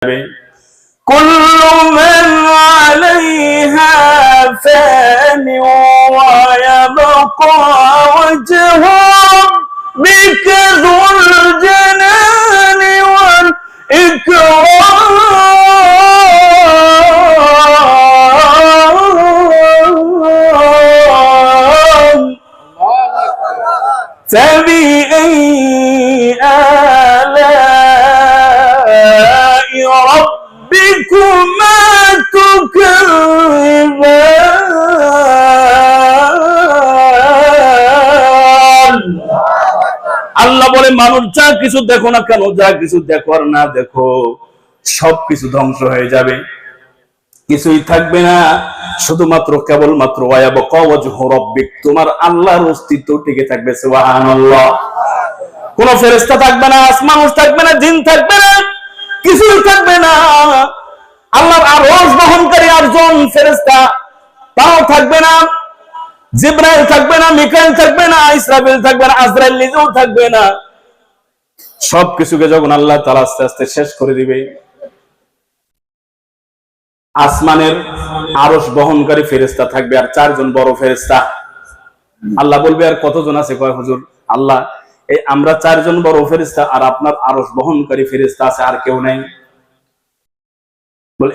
কুল্লু মান আলাইহা ফান ওয়া ইয়াবকা ওয়াজহু বিকা যুল জালালি ওয়াল ইকরাম فبأي آلاء ربكما تكذبان আল্লাহ বলে মানুষ যা কিছু দেখো না কেন, যা কিছু দেখো আর না দেখো, সবকিছু ধ্বংস হয়ে যাবে, কিছুই থাকবে না, শুধুমাত্র কেবলমাত্র ওয়ায়াবকা ওয়াজহু রাব্বিক, তোমার আল্লাহর অস্তিত্ব টিকে থাকবে। সুবহানাল্লাহ। কোন ফেরেশতা থাকবে না, মানুষ থাকবে না, জিন থাকবে না, কিছুই থাকবে না। আল্লাহর আরশ বহনকারী আটজন ফেরেশতা তাও থাকবে না, জিবরাইল থাকবে না, মিকাইল থাকবে না, ইসরাফিল থাকবে না, আজরাইল নিজেও থাকবে না। সবকিছুকে যখন আল্লাহ তাআলা আস্তে আস্তে শেষ করে দিবে, আসমানের আরশ বহনকারী ফেরেশতা থাকবে আর চারজন বড় ফেরেশতা। আল্লাহ বলবে আর কতজন আছে? কয় হুজুর, আল্লাহ এই আমরা চারজন বড় ফেরেশতা আর আপনার আরশ বহনকারী ফেরেশতা আছে, আর কেউ নাই। বলে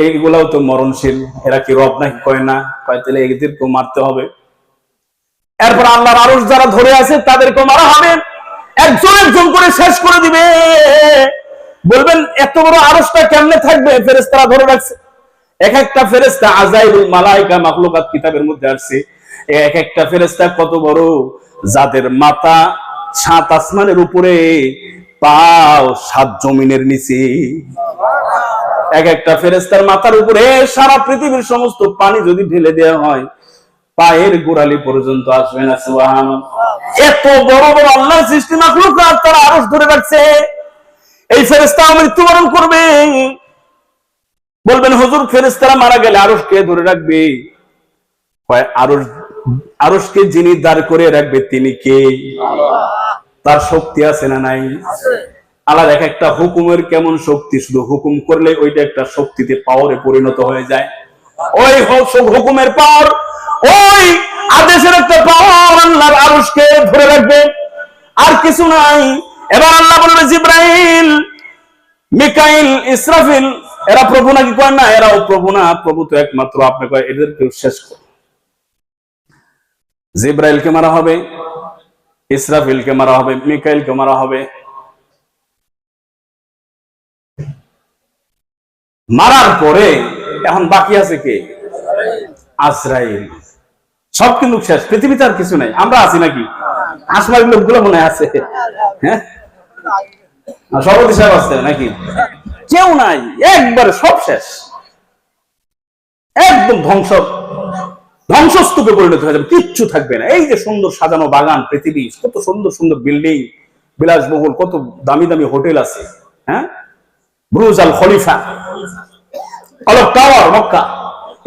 এইগুলাও তো মরণশীল, এরা কি রব নাকি? কয় না। কয় তাহলে এদেরকে মারতে হবে। এরপর আল্লাহর আরশ যারা ধরে আছে তাদেরকে মারা হবে, একজন একজন করে শেষ করে দিবে। বলবেন এত বড় আরশটা কেমনে থাকবে? ফেরেশতারা ধরে রাখছে। এক একটা ফেরেশতা আযাইলুল মালায়েকা মাখলুকাত কিতাবের মধ্যে আছে, এক একটা ফেরেশতা কত বড়, যাদের মাথা 7 আসমানের উপরে, পাও 7 জমিনের নিচে। এক একটা ফেরেশতার মাথার উপরে সারা পৃথিবীর সমস্ত পানি যদি ঢেলে দেওয়া হয়, পায়ের গোড়ালি পর্যন্ত আসবে না। সুবহানাল্লাহ। এত বড় বড় আল্লাহর সৃষ্টি মাখলুকাত তারা আরশ ধরে রাখছে। এই ফেরেশতা মৃত্যুবরণ করবে। বলবেন হুজুর, ফেরেশতারা মারা গেলে আরশ কে ধরে রাখবে? আরশকে যিনি দাঁড় করে রাখবে তিনি কে? তার শক্তি আছে না নাই? আল্লাহর এক একটা হুকুমের কেমন শক্তি, শুধু হুকুম করলে ওইটা একটা শক্তিতে, পাওয়ারে পরিণত হয়ে যায়। ওই হুকুমের পাওয়ার, ওই আদেশের একটা পাওয়ার আল্লাহর আরশকে ধরে রাখবে, আর কিছু নাই। এবার আল্লাহ বলবে জিবরাইল, মিকাইল, ইসরাফিল এরা প্রভু নাকি? কয় না, এরাও প্রভু না, প্রভু তো একমাত্র আপনি। কয় এদেরকে শেষ করুন। জিবরাইলকে মারা হবে, ইসরাফিলকে মারা হবে, মিকাইলকে মারা হবে। মারার পরে এখন বাকি আছে কে? আজরাইল। সব কিন্তু শেষ, পৃথিবীতে আর কিছু নাই। আমরা আছি নাকি? আসমানের লোকগুলো মনে আছে, হ্যাঁ, সভাপতি সাহেব আছে নাকি? কেউ নাই, একবারে সব শেষ, একদম ধ্বংসস্তূপে পরিণত হয়ে যাবে, কিচ্ছু থাকবে না। এই যে সুন্দর সাজানো বাগান, পৃথিবী, কত সুন্দর সুন্দর বিল্ডিং, বিলাসবহুল, কত দামি দামি হোটেল আছে, হ্যাঁ, বুরুজ আল খলিফা, অলক টাওয়ার, মক্কা,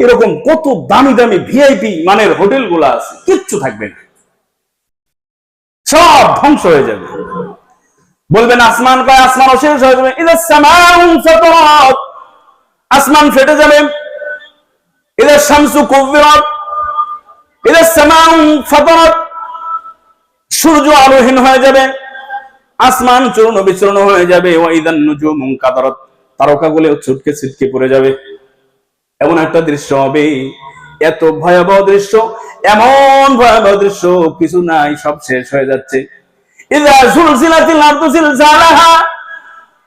এরকম কত দামি দামি ভিআইপি মানের হোটেল গুলা আছে, কিচ্ছু থাকবে না, সব ধ্বংস হয়ে যাবে। বলবেন আসমান, কয় আসমানও শেষ হয়ে যাবে। ইযা সামাউ ফাতারাত, আসমান ফেটে যাবে। ইযা শামসু কুবিরাত, ইযা সামাউ ফাতারাত, সূর্য আলোহীন হয়ে যাবে, আসমান চূর্ণ বিচূর্ণ হয়ে যাবে। ওয়া ইযান নুজুমু কাদারাত, তারকাগুলো ছুটকে ছিটকে পড়ে যাবে। এমন একটা দৃশ্য হবে, এত ভয়াবহ দৃশ্য, এমন ভয়াবহ দৃশ্য, কিছু নাই, সব শেষ হয়ে যাচ্ছে। ইযা যুলজিলাতিল আরদু জিলজালাহা,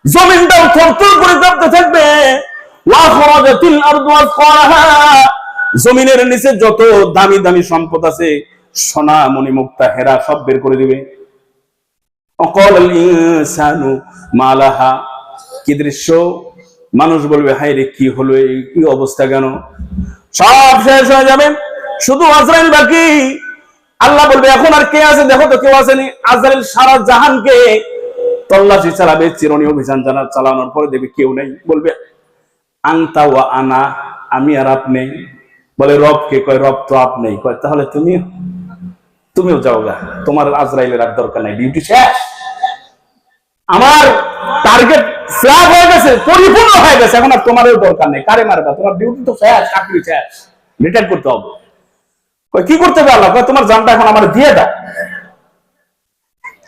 জমিনটাও থরথর করে কাঁপতে থাকবে। ওয়া খরাজাতিল আরদু আসকালাহা, জমিনের নিচে যত দামি দামি সম্পদ আছে, সোনা মণি মুক্তা হীরা, সব বের করে দিবে। অকালাল ইনসানু মালাহা, কি দৃশ্য! মানুষ বলবে হায় রে, কি হলো, কি অবস্থা, কেন? সব শেষ হয়ে যাবে, শুধু আজরাইল বাকি। আল্লাহ বলবে এখন আর কে আছে? দেখো তো কেউ আসেনি। আজরাইল সারা জাহানকে তল্লাশি চালাবে, চিরনি অভিযান চালানোর পরে দেখবে কেউ নেই। বলবে আনতা ওয়া আনা, আমি আর আপনি। বলে রব কে? কয় রব তো আপনি। কয় তাহলে তুমিও যাও গা, তোমার আজরাইলের আর দরকার নাই, ডিউটি শেষ। আমার টার্গেট ফ্ল্যাপ হয়ে গেছে, পরিপূর্ণ হয়ে গেছে, এখন আর তোমারও দরকার নেই। কারে মারবা? তোমার ডিউটি তো শেষ, চাকরি শেষ, রিটায়ার করতে হবে। কি করতে হবে আল্লাহ? তোমার জানটা এখন আমার দিয়ে দাও।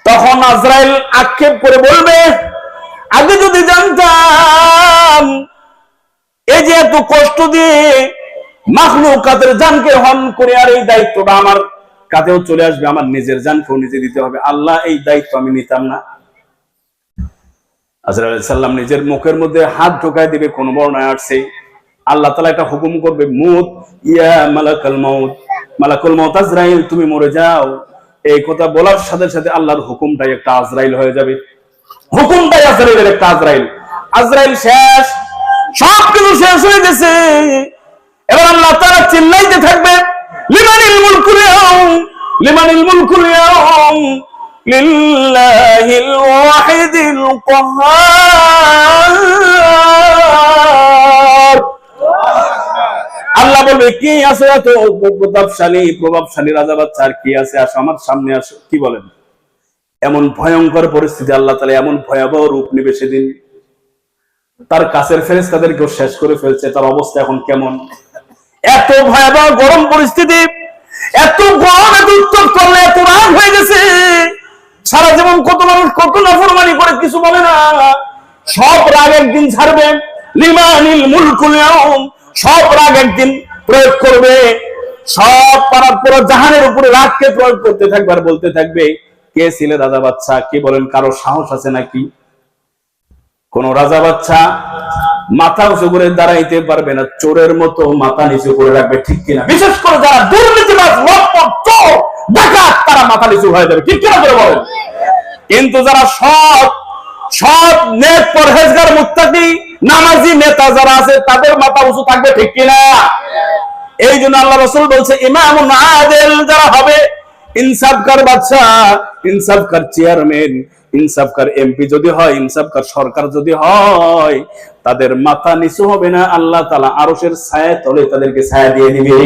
তখন আজরাইল আক্ষেপ করে বলবে, আগে যদি জানতাম এই যে এত কষ্ট দিয়ে মাখলুকাতের জানকে হন করে, আর এই দায়িত্বটা আমার কাঁধেও চলে আসবে, আমার নিজের জানকেও নিজে দিতে হবে, আল্লাহ এই দায়িত্ব আমি নিতাম না। আজরাইল আলাইহিস সালাম নিজের মুখের মধ্যে হাত ঢোকায় দিবে, কোন বর্ণনায় আসছে আল্লাহ তাআলা একটা হুকুম করবে, মুত ইয়া মালাকুল মাউত, মালাকুল মাউত আজরাইল তুমি মরে যাও। এই কথা বলার সাথে সাথে আল্লাহর হুকুমটাই একটা আজরাইল হয়ে যাবে, হুকুমটাই আজরাইলের একটা আজরাইল। আজরাইল শেষ, সবকিছু শেষ হয়ে গেছে। এবার আল্লাহ তাআলা চিল্লাইতে থাকবে, লিমানিল মুলকুল ইয়াউম, লিমানিল মুলকুল ইয়াউম, লিল্লাহিল ওয়াহিদিল কাহ্হার। আল্লাহ বলবে, কি আছে এত প্রভাবশালী রাজা বাচ্চা, আর কি আছে, আসো আমার সামনে আসো। কি বলেন? এমন ভয়ঙ্কর পরিস্থিতি, আল্লাহ তাআলা এমন ভয়াবহ রূপ নেবে সেদিন, তার কাছের ফেরেশতাদেরকেও শেষ করে ফেলছে। তার অবস্থা এখন কেমন? এত ভয়াবহ গরম পরিস্থিতি, এত গরম, এত উত্তপ্ত, এত রাগ হয়ে গেছে। সারা জীবন কত মানুষ কত নাফরমানি করে, কিছু বলে না, সব রাগ একদিন ছাড়বে। লিমানিল মুলকুল ইয়াউম, সব রাগ একদিন প্রয়োগ করবে, সব পাড়ার পুরো জাহানের উপরে রাগকে প্রয়োগ করতে থাকবে আর বলতে থাকবে, কে ছিলে রাজা বাচ্চা? কি বলেন, কারো সাহস আছে নাকি? কোন রাজা বাচ্চা মাথা উঁচু করে দাঁড়াইতে পারবে না, চোরের মতো মাথা নিচু করে রাখবে, ঠিক কিনা? বিশেষ করে যারা দুর্নীতিবাজ, লম্পট, চোর, ডাকাত, তারা মাথা নিচু হয়ে যাবে, ঠিক কিনা করে বলেন? কিন্তু যারা সৎ নেক পরহেজগার মুত্তাকি নামাজি নেতা যারা আছে, তাদের মাথা উঁচু থাকবে, ঠিক কিনা? এই জন্য আল্লাহ রাসূল বলছে, ইমামুন আদিল যারা হবে, ইনসাফকার বাদশা, ইনসাফকার চেয়ারম্যান, ইনসাফকার এমপি যদি হয়, ইনসাফকার সরকার যদি হয়, তাদের মাথা নিচু হবে না, আল্লাহ তাআলা আরশের ছায়া তলে তাদেরকে ছায়া দিয়ে দিবে।